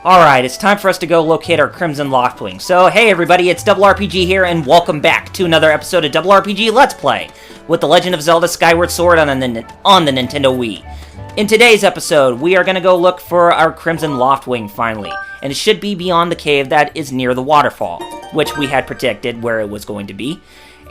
Alright, it's time for us to go locate our Crimson Loftwing. So, hey everybody, it's RPG here, and welcome back to another episode of RPG Let's Play with The Legend of Zelda Skyward Sword on the Nintendo Wii. In today's episode, we are going to go look for our Crimson Loftwing finally, and it should be beyond the cave that is near the waterfall, which we had predicted where it was going to be.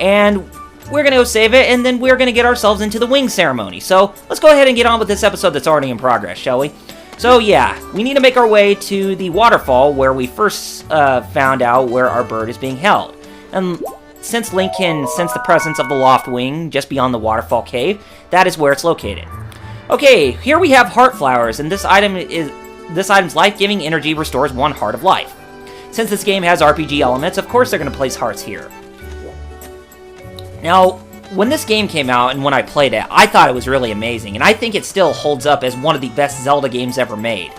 And we're going to go save it, and then we're going to get ourselves into the wing ceremony. So, let's go ahead and get on with this episode that's already in progress, shall we? So yeah, we need to make our way to the waterfall where we first found out where our bird is being held. And since Link can sense the presence of the Loftwing just beyond the Waterfall Cave, that is where it's located. Okay, here we have heart flowers, and this item's life-giving energy restores 1 heart of life. Since this game has RPG elements, of course they're going to place hearts here. Now, when this game came out and when I played it, I thought it was really amazing, and I think it still holds up as one of the best Zelda games ever made.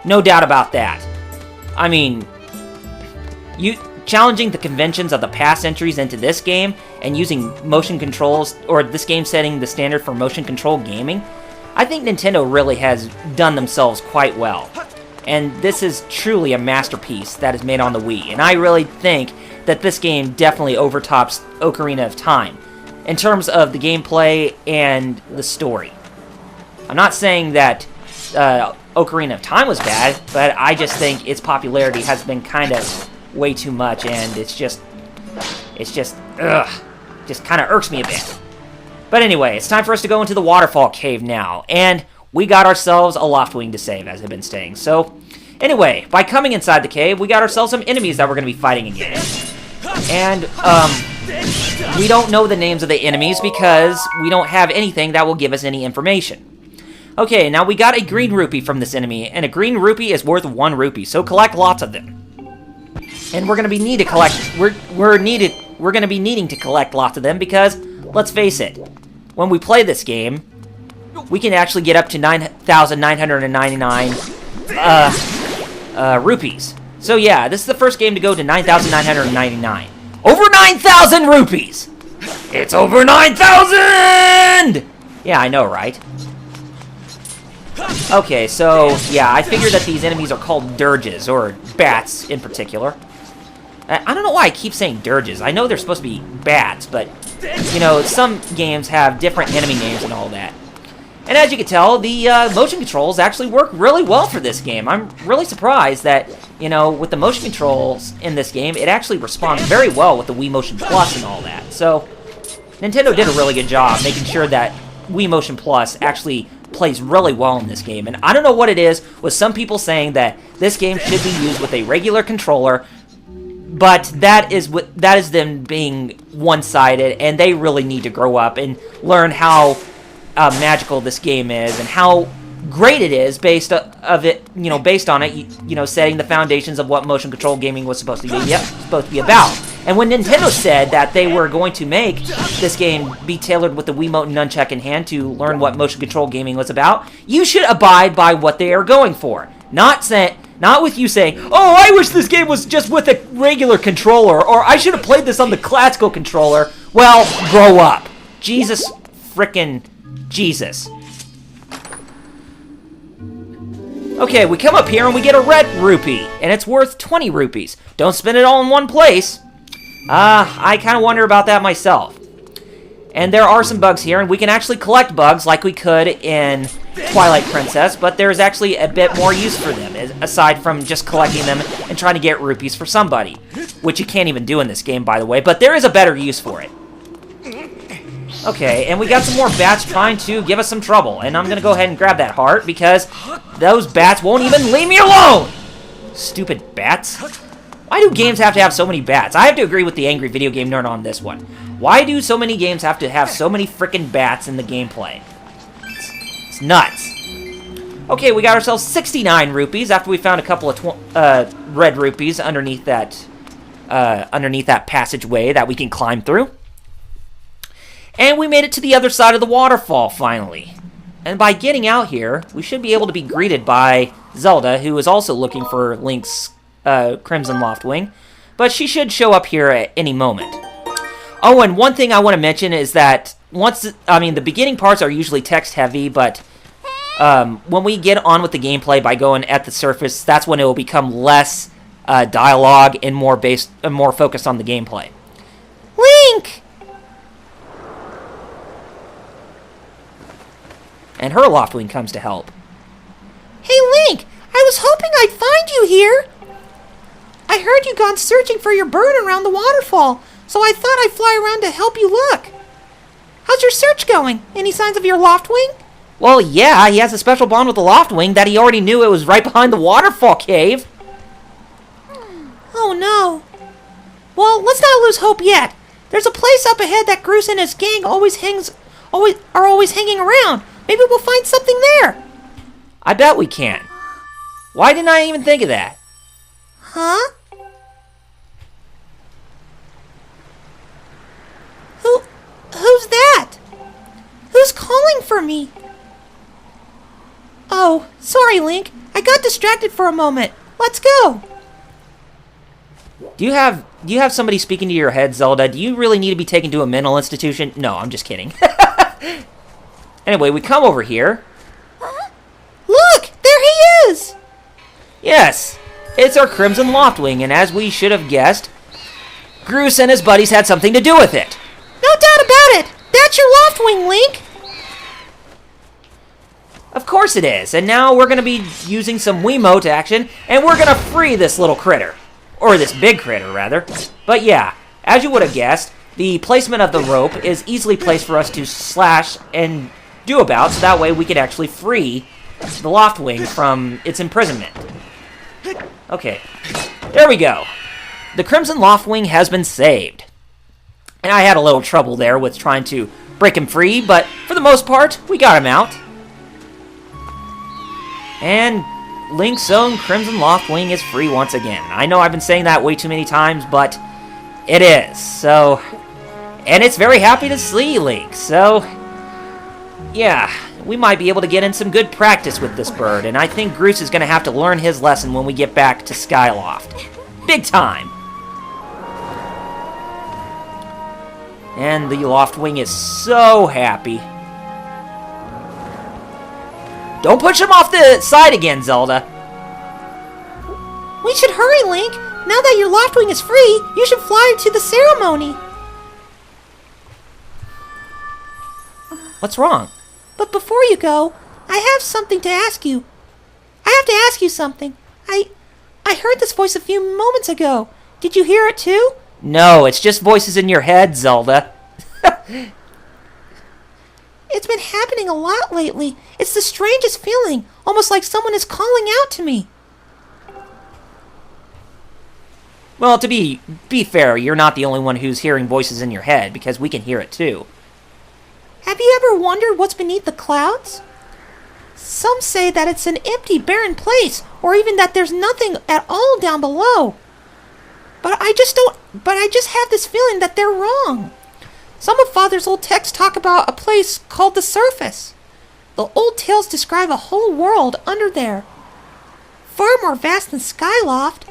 No doubt about that. I mean, challenging the conventions of the past entries into this game and using motion controls, or this game setting the standard for motion control gaming, I think Nintendo really has done themselves quite well. And this is truly a masterpiece that is made on the Wii, and I really think that this game definitely overtops Ocarina of Time in terms of the gameplay and the story. I'm not saying that Ocarina of Time was bad, but I just think its popularity has been kind of way too much, and it's just kind of irks me a bit. But anyway, it's time for us to go into the Waterfall Cave now, and we got ourselves a Loftwing to save, as I've been saying. So, anyway, by coming inside the cave, we got ourselves some enemies that we're going to be fighting against. And, we don't know the names of the enemies because we don't have anything that will give us any information. Okay, now we got a green rupee from this enemy, and a green rupee is worth 1 rupee, so collect lots of them. And we're going to be needing to collect lots of them because, let's face it, when we play this game, we can actually get up to 9,999 rupees. So yeah, this is the first game to go to 9,999. Over 9,000 rupees! It's over 9,000! Yeah, I know, right? Okay, so, yeah, I figured that these enemies are called dirges, or bats in particular. I don't know why I keep saying dirges. I know they're supposed to be bats, but, you know, some games have different enemy names and all that. And as you can tell, the motion controls actually work really well for this game. I'm really surprised that, you know, with the motion controls in this game, it actually responds very well with the Wii Motion Plus and all that. So, Nintendo did a really good job making sure that Wii Motion Plus actually plays really well in this game. And I don't know what it is with some people saying that this game should be used with a regular controller, but that is them being one-sided, and they really need to grow up and learn how magical this game is and how great it is based on it, you know, setting the foundations of what motion control gaming was supposed to be about. And when Nintendo said that they were going to make this game be tailored with the Wiimote and nunchuck in hand to learn what motion control gaming was about, you should abide by what they are going for. Not with you saying, "Oh, I wish this game was just with a regular controller," or "I should have played this on the classical controller." Well, grow up. Jesus frickin' Jesus. Okay, we come up here and we get a red rupee, and it's worth 20 rupees. Don't spend it all in one place. I kind of wonder about that myself. And there are some bugs here, and we can actually collect bugs like we could in Twilight Princess, but there's actually a bit more use for them, aside from just collecting them and trying to get rupees for somebody. Which you can't even do in this game, by the way, but there is a better use for it. Okay, and we got some more bats trying to give us some trouble, and I'm going to go ahead and grab that heart, because those bats won't even leave me alone! Stupid bats. Why do games have to have so many bats? I have to agree with the angry video game nerd on this one. Why do so many games have to have so many frickin' bats in the gameplay? It's nuts. Okay, we got ourselves 69 rupees after we found a couple of red rupees underneath that passageway that we can climb through. And we made it to the other side of the waterfall, finally. And by getting out here, we should be able to be greeted by Zelda, who is also looking for Link's Crimson Loftwing. But she should show up here at any moment. Oh, and one thing I want to mention is that the beginning parts are usually text-heavy, but when we get on with the gameplay by going at the surface, that's when it will become less dialogue and more focused on the gameplay. Link! And her Loftwing comes to help. Hey, Link! I was hoping I'd find you here! I heard you gone searching for your bird around the waterfall, so I thought I'd fly around to help you look. How's your search going? Any signs of your Loftwing? Well, yeah, he has a special bond with the Loftwing that he already knew it was right behind the Waterfall Cave. Oh, no. Well, let's not lose hope yet. There's a place up ahead that Groose and his gang are always hanging around. Maybe we'll find something there. I bet we can. Why didn't I even think of that? Huh? Who's that? Who's calling for me? Oh, sorry, Link. I got distracted for a moment. Let's go. Do you have somebody speaking to your head, Zelda? Do you really need to be taken to a mental institution? No, I'm just kidding. Anyway, we come over here. Look, there he is. Yes, it's our Crimson Loftwing, and as we should have guessed, Groose and his buddies had something to do with it. No doubt about it. That's your Loftwing, Link. Of course it is, and now we're going to be using some Wiimote action, and we're going to free this little critter. Or this big critter, rather. But yeah, as you would have guessed, the placement of the rope is easily placed for us to slash and do about, so that way we could actually free the Loftwing from its imprisonment. Okay, there we go. The Crimson Loftwing has been saved. And I had a little trouble there with trying to break him free, but for the most part, we got him out. And Link's own Crimson Loftwing is free once again. I know I've been saying that way too many times, but it is. So, and it's very happy to see Link. So, yeah, we might be able to get in some good practice with this bird, and I think Groose is going to have to learn his lesson when we get back to Skyloft. Big time! And the Loftwing is so happy. Don't push him off the side again, Zelda. We should hurry, Link. Now that your Loftwing is free, you should fly to the ceremony. What's wrong? But before you go, I have something to ask you. I have to ask you something. I heard this voice a few moments ago. Did you hear it too? No, it's just voices in your head, Zelda. It's been happening a lot lately. It's the strangest feeling, almost like someone is calling out to me. Well, to be fair, you're not the only one who's hearing voices in your head, because we can hear it too. Have you ever wondered what's beneath the clouds? Some say that it's an empty, barren place, or even that there's nothing at all down below. But I just have this feeling that they're wrong. Some of Father's old texts talk about a place called the surface. The old tales describe a whole world under there, far more vast than Skyloft.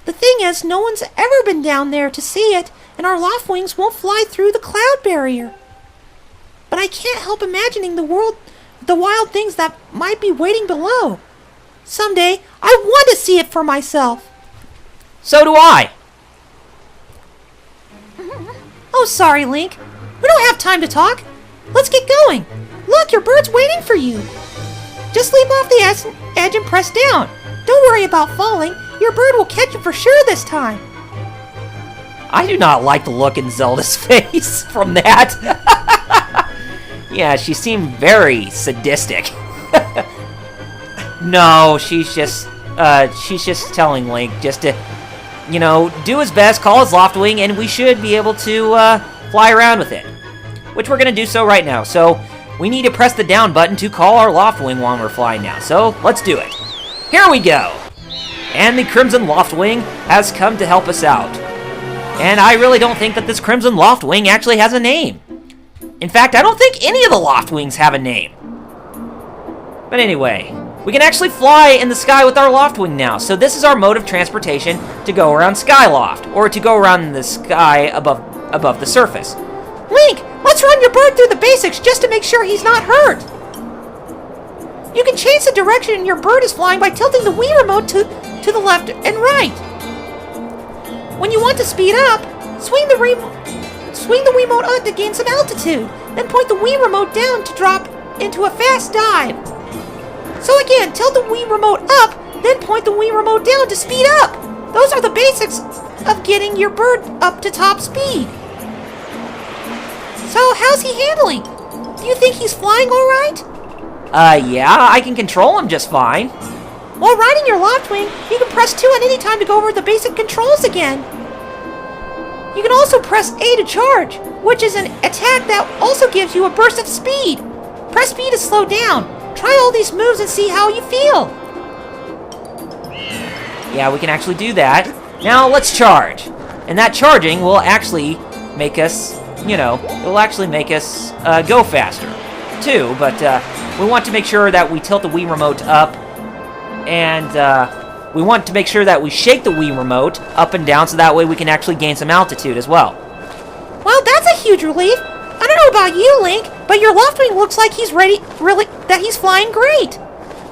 The thing is, no one's ever been down there to see it, and our Loftwings won't fly through the cloud barrier. But I can't help imagining the wild things that might be waiting below. Someday, I want to see it for myself. So do I. Oh, sorry, Link. We don't have time to talk. Let's get going. Look, your bird's waiting for you. Just leap off the edge and press down. Don't worry about falling. Your bird will catch you for sure this time. I do not like the look in Zelda's face from that. Yeah, she seemed very sadistic. No, she's just telling Link just to, you know, do his best, call his Loftwing, and we should be able to fly around with it. Which we're going to do so right now. So we need to press the down button to call our Loftwing while we're flying now. So let's do it. Here we go. And the Crimson Loftwing has come to help us out. And I really don't think that this Crimson Loftwing actually has a name. In fact, I don't think any of the Loftwings have a name. But anyway, we can actually fly in the sky with our Loftwing now. So this is our mode of transportation to go around Skyloft, or to go around the sky above the surface. Link, let's run your bird through the basics just to make sure he's not hurt. You can change the direction your bird is flying by tilting the Wii remote to the left and right. When you want to speed up, swing the Wiimote up to gain some altitude. Then point the Wii remote down to drop into a fast dive. So again, tilt the Wii remote up, then point the Wii remote down to speed up. Those are the basics of getting your bird up to top speed. So how's he handling? Do you think he's flying all right? Yeah, I can control him just fine. While riding your Loftwing, you can press 2 at any time to go over the basic controls again. You can also press A to charge, which is an attack that also gives you a burst of speed. Press B to slow down. Try all these moves and see how you feel. Yeah, we can actually do that. Now let's charge. And that charging will actually make us, you know, it'll actually make us go faster too, but we want to make sure that we tilt the Wii remote up, and we want to make sure that we shake the Wii remote up and down so that way we can actually gain some altitude as well. Well, that's a huge relief. I don't know about you, Link, but your Loftwing looks like he's that he's flying great.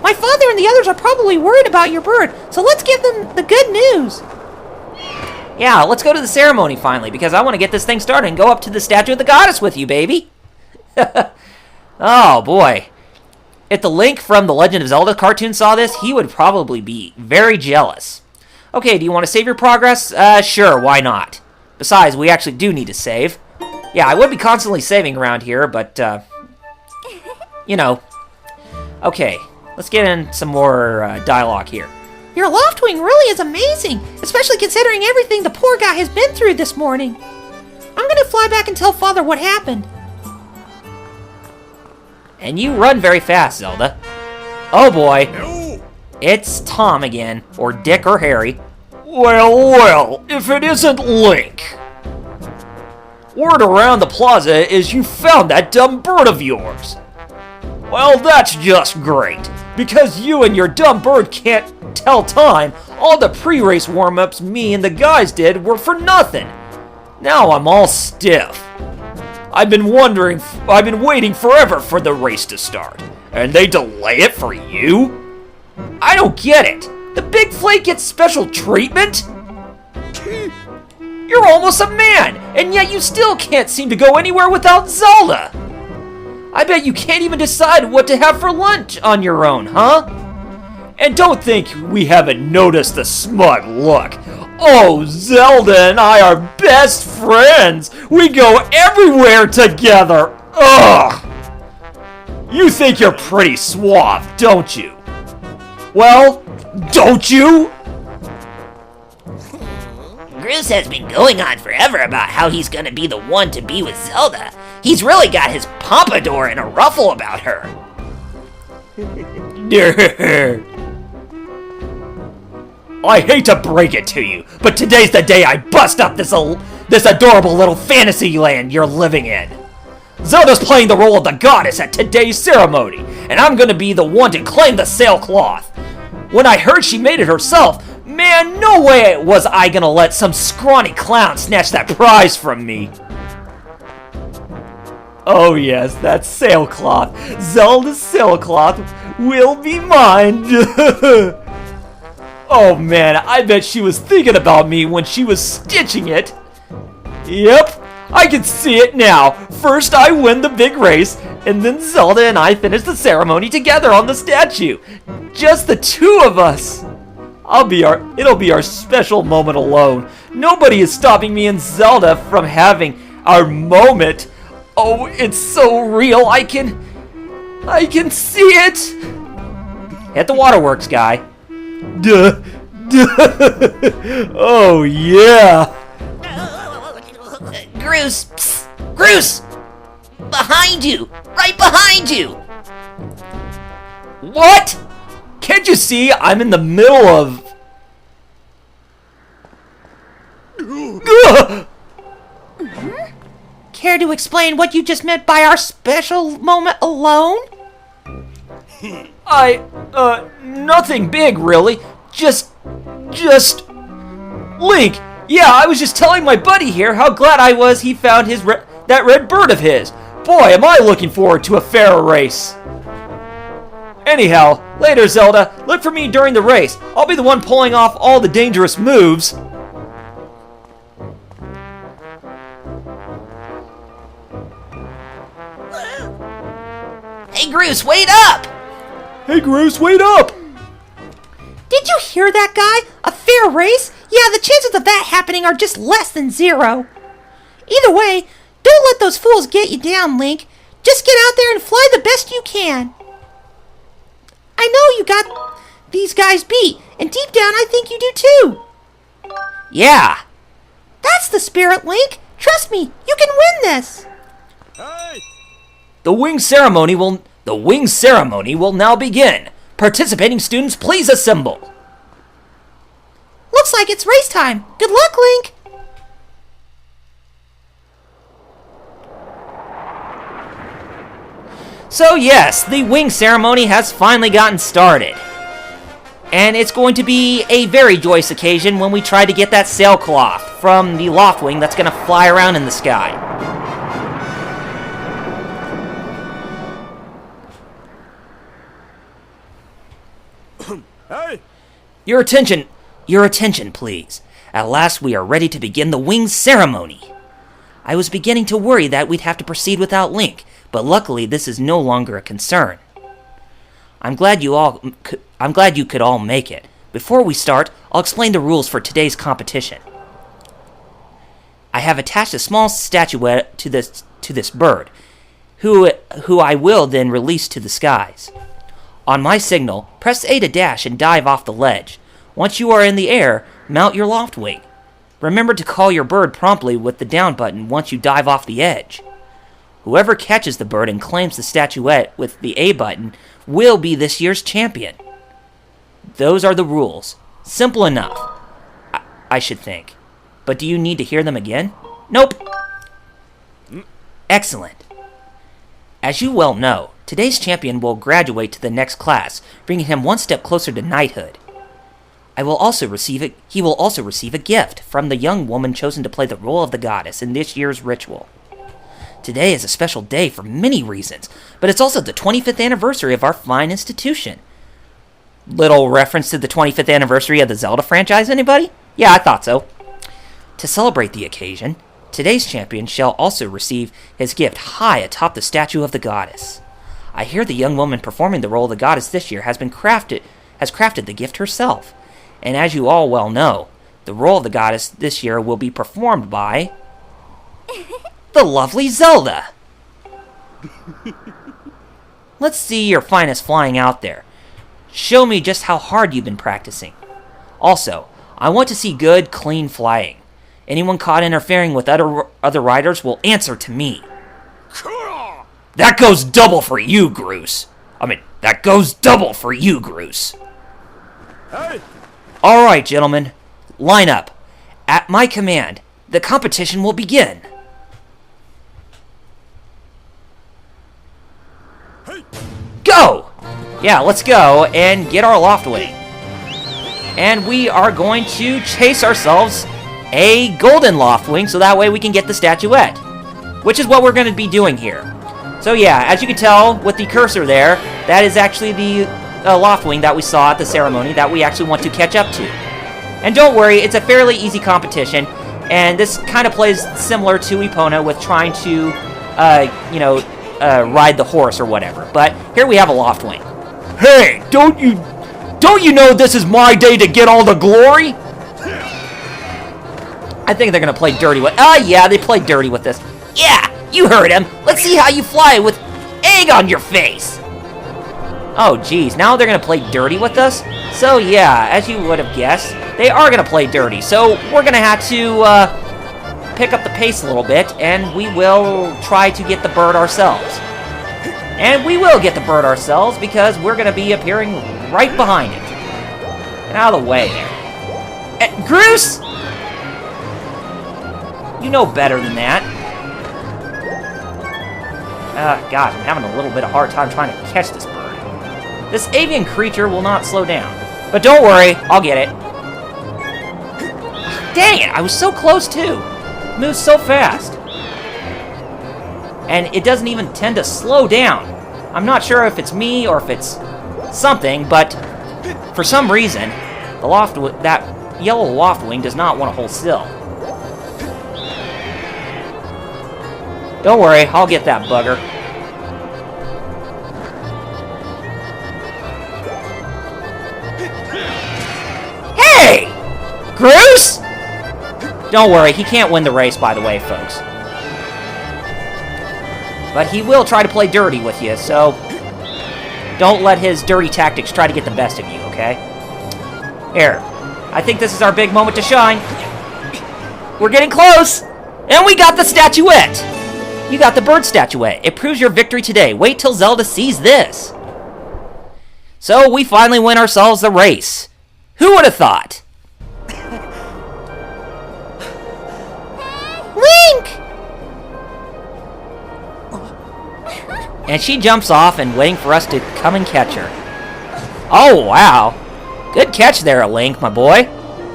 My father and the others are probably worried about your bird, so let's give them the good news. Yeah, let's go to the ceremony finally, because I want to get this thing started and go up to the statue of the goddess with you, baby. Oh, boy. If the Link from the Legend of Zelda cartoon saw this, he would probably be very jealous. Okay, do you want to save your progress? Sure, why not? Besides, we actually do need to save. Yeah, I would be constantly saving around here, but, you know. Okay, let's get in some more dialogue here. Your Loftwing really is amazing, especially considering everything the poor guy has been through this morning. I'm gonna fly back and tell Father what happened. And you run very fast, Zelda. Oh boy. It's Tom again, or Dick or Harry. Well, if it isn't Link. Word around the plaza is you found that dumb bird of yours. Well, that's just great, because you and your dumb bird can't tell time. All the pre-race warm-ups me and the guys did were for nothing. Now I'm all stiff. I've been waiting forever for the race to start, and they delay it for you? I don't get it. The big flake gets special treatment? You're almost a man, and yet you still can't seem to go anywhere without Zelda. I bet you can't even decide what to have for lunch on your own, huh? And don't think we haven't noticed the smug look. Oh, Zelda and I are best friends. We go everywhere together. Ugh. You think you're pretty suave, don't you? Well, don't you? Groose has been going on forever about how he's gonna be the one to be with Zelda. He's really got his pompadour in a ruffle about her. I hate to break it to you, but today's the day I bust up this adorable little fantasy land you're living in. Zelda's playing the role of the goddess at today's ceremony, and I'm gonna be the one to claim the sailcloth. When I heard she made it herself, man, no way was I gonna let some scrawny clown snatch that prize from me. Oh yes, that sailcloth, Zelda's sailcloth, will be mine. Oh man, I bet she was thinking about me when she was stitching it. Yep, I can see it now. First I win the big race, and then Zelda and I finish the ceremony together on the statue. Just the two of us. It'll be our special moment alone. Nobody is stopping me and Zelda from having our moment. Oh, it's so real. I can see it. Hit the waterworks, guy. Duh. Oh, yeah. Groose! Psst, Groose! Behind you! Right behind you! What? Can't you see I'm in the middle of... Care to explain what you just meant by our special moment alone? Nothing big, really. Just... Link! Yeah, I was just telling my buddy here how glad I was he found that red bird of his. Boy, am I looking forward to a fair race. Anyhow, later, Zelda. Look for me during the race. I'll be the one pulling off all the dangerous moves. Hey, Groose, wait up! Hey, Groose, wait up! Did you hear that, guy? A fair race? Yeah, the chances of that happening are just less than 0. Either way, don't let those fools get you down, Link. Just get out there and fly the best you can. I know you got these guys beat, and deep down I think you do too. Yeah. That's the spirit, Link. Trust me, you can win this. The wing ceremony will now begin. Participating students, please assemble. Looks like it's race time. Good luck, Link. So yes, the wing ceremony has finally gotten started. And it's going to be a very joyous occasion when we try to get that sailcloth from the Loftwing that's going to fly around in the sky. Hey! Your attention, please. At last we are ready to begin the wing ceremony. I was beginning to worry that we'd have to proceed without Link, but luckily this is no longer a concern. I'm glad you could all make it. Before we start, I'll explain the rules for today's competition. I have attached a small statuette to this bird, who I will then release to the skies. On my signal, press A to dash and dive off the ledge. Once you are in the air, mount your Loftwing. Remember to call your bird promptly with the down button once you dive off the edge. Whoever catches the bird and claims the statuette with the A button will be this year's champion. Those are the rules. Simple enough, I should think. But do you need to hear them again? Nope. Excellent. As you well know, today's champion will graduate to the next class, bringing him one step closer to knighthood. He will also receive a gift from the young woman chosen to play the role of the goddess in this year's ritual. Today is a special day for many reasons, but it's also the 25th anniversary of our fine institution. Little reference to the 25th anniversary of the Zelda franchise, anybody? Yeah, I thought so. To celebrate the occasion, today's champion shall also receive his gift high atop the statue of the goddess. I hear the young woman performing the role of the goddess this year has crafted the gift herself. And as you all well know, the role of the goddess this year will be performed by the lovely Zelda. Let's see your finest flying out there. Show me just how hard you've been practicing. Also, I want to see good, clean flying. Anyone caught interfering with other riders will answer to me. That goes double for you, Groose. That goes double for you, Groose. Hey! All right, gentlemen. Line up. At my command, the competition will begin. Go! Yeah, let's go and get our Loftwing. And we are going to chase ourselves a golden Loftwing so that way we can get the statuette, which is what we're going to be doing here. So yeah, as you can tell with the cursor there, that is actually the Loftwing that we saw at the ceremony that we actually want to catch up to. And don't worry, it's a fairly easy competition, and this kind of plays similar to Epona with trying to, ride the horse or whatever. But here we have a Loftwing. Hey, don't you know this is my day to get all the glory? I think they're gonna play dirty with. Yeah, they played dirty with this. Yeah, you heard him. Let's see how you fly with egg on your face. Oh, geez, now they're gonna play dirty with us? So yeah, as you would have guessed, they are gonna play dirty. So we're gonna have to pick up the pace a little bit, and we will try to get the bird ourselves. And we will get the bird ourselves because we're gonna be appearing right behind it. Get out of the way there. Groose! You know better than that. God, I'm having a little bit of hard time trying to catch this bird. This avian creature will not slow down. But don't worry, I'll get it. Dang it, I was so close too. It moves so fast. And it doesn't even tend to slow down. I'm not sure if it's me or if it's something, but for some reason, that yellow Loftwing does not want to hold still. Don't worry, I'll get that bugger. Hey! Groose? Don't worry, he can't win the race, by the way, folks. But he will try to play dirty with you, so don't let his dirty tactics try to get the best of you, okay? Here, I think this is our big moment to shine. We're getting close! And we got the statuette! You got the bird statuette. It proves your victory today. Wait till Zelda sees this. So, we finally win ourselves the race. Who would have thought? Link! And she jumps off and waiting for us to come and catch her. Oh, wow. Good catch there, Link, my boy.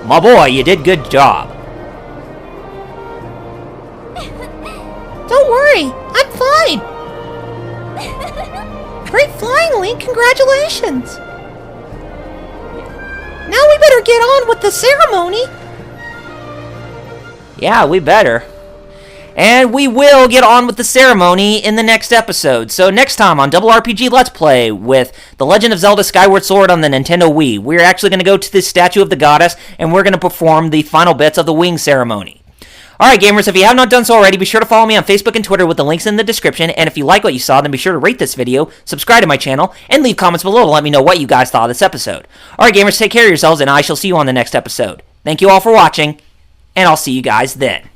My boy, you did good job. Don't worry, I'm fine. Great flying, Link. Congratulations. Now we better get on with the ceremony. Yeah, we better. And we will get on with the ceremony in the next episode. So next time on Double RPG Let's Play with The Legend of Zelda Skyward Sword on the Nintendo Wii, we're actually going to go to the statue of the goddess, and we're going to perform the final bits of the wing ceremony. Alright gamers, if you have not done so already, be sure to follow me on Facebook and Twitter with the links in the description, and if you like what you saw, then be sure to rate this video, subscribe to my channel, and leave comments below to let me know what you guys thought of this episode. Alright gamers, take care of yourselves, and I shall see you on the next episode. Thank you all for watching, and I'll see you guys then.